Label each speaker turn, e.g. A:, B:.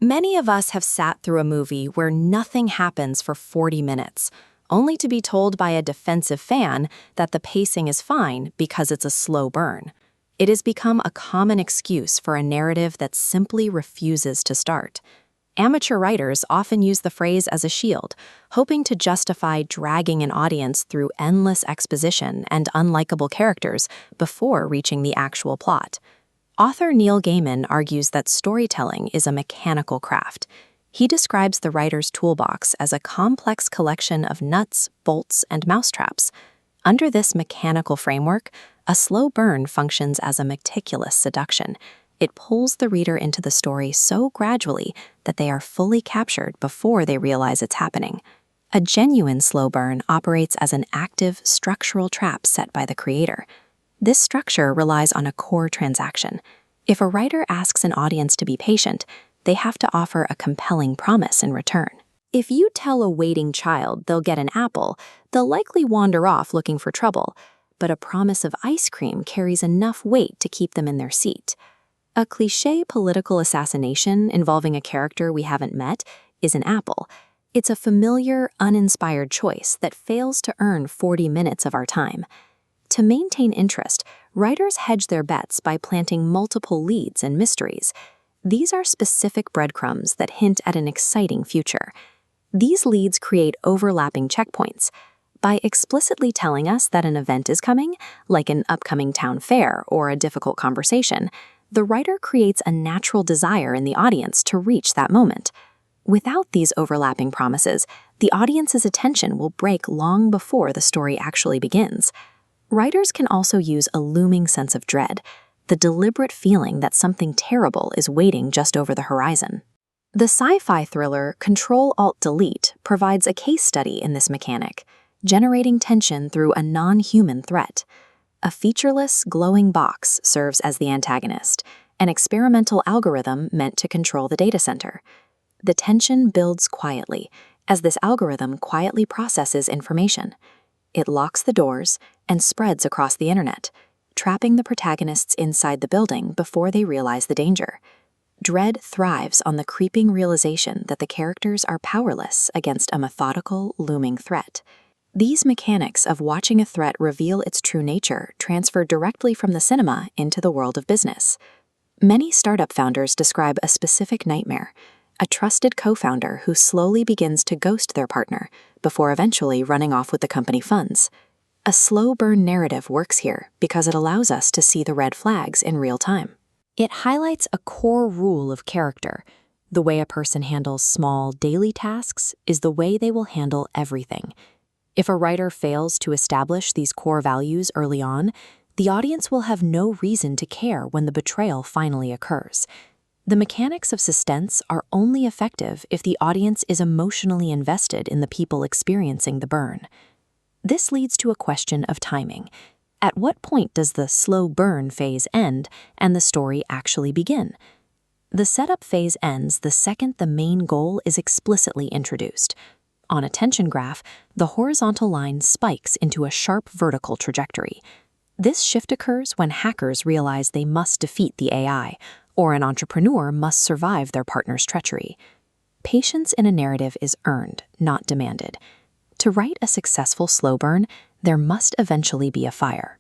A: Many of us have sat through a movie where nothing happens for 40 minutes, only to be told by a defensive fan that the pacing is fine because it's a slow burn. It has become a common excuse for a narrative that simply refuses to start. Amateur writers often use the phrase as a shield, hoping to justify dragging an audience through endless exposition and unlikable characters before reaching the actual plot. Author Neil Gaiman argues that storytelling is a mechanical craft. He describes the writer's toolbox as a complex collection of nuts, bolts, and mousetraps. Under this mechanical framework, a slow burn functions as a meticulous seduction. It pulls the reader into the story so gradually that they are fully captured before they realize it's happening. A genuine slow burn operates as an active, structural trap set by the creator. This structure relies on a core transaction. If a writer asks an audience to be patient, they have to offer a compelling promise in return. If you tell a waiting child they'll get an apple, they'll likely wander off looking for trouble, but a promise of ice cream carries enough weight to keep them in their seat. A cliché political assassination involving a character we haven't met is an apple. It's a familiar, uninspired choice that fails to earn 40 minutes of our time. To maintain interest, writers hedge their bets by planting multiple leads and mysteries. These are specific breadcrumbs that hint at an exciting future. These leads create overlapping checkpoints. By explicitly telling us that an event is coming, like an upcoming town fair or a difficult conversation, the writer creates a natural desire in the audience to reach that moment. Without these overlapping promises, the audience's attention will break long before the story actually begins. Writers can also use a looming sense of dread, the deliberate feeling that something terrible is waiting just over the horizon. The sci-fi thriller Control-Alt-Delete provides a case study in this mechanic, generating tension through a non-human threat. A featureless, glowing box serves as the antagonist, an experimental algorithm meant to control the data center. The tension builds quietly, as this algorithm quietly processes information. It locks the doors and spreads across the internet, trapping the protagonists inside the building before they realize the danger. Dread thrives on the creeping realization that the characters are powerless against a methodical, looming threat. These mechanics of watching a threat reveal its true nature transfer directly from the cinema into the world of business. Many startup founders describe a specific nightmare, a trusted co-founder who slowly begins to ghost their partner before eventually running off with the company funds. A slow burn narrative works here because it allows us to see the red flags in real time. It highlights a core rule of character. The way a person handles small, daily tasks is the way they will handle everything. If a writer fails to establish these core values early on, the audience will have no reason to care when the betrayal finally occurs. The mechanics of suspense are only effective if the audience is emotionally invested in the people experiencing the burn. This leads to a question of timing. At what point does the slow burn phase end and the story actually begin? The setup phase ends the second the main goal is explicitly introduced. On a tension graph, the horizontal line spikes into a sharp vertical trajectory. This shift occurs when hackers realize they must defeat the AI, or an entrepreneur must survive their partner's treachery. Patience in a narrative is earned, not demanded. To write a successful slow burn, there must eventually be a fire.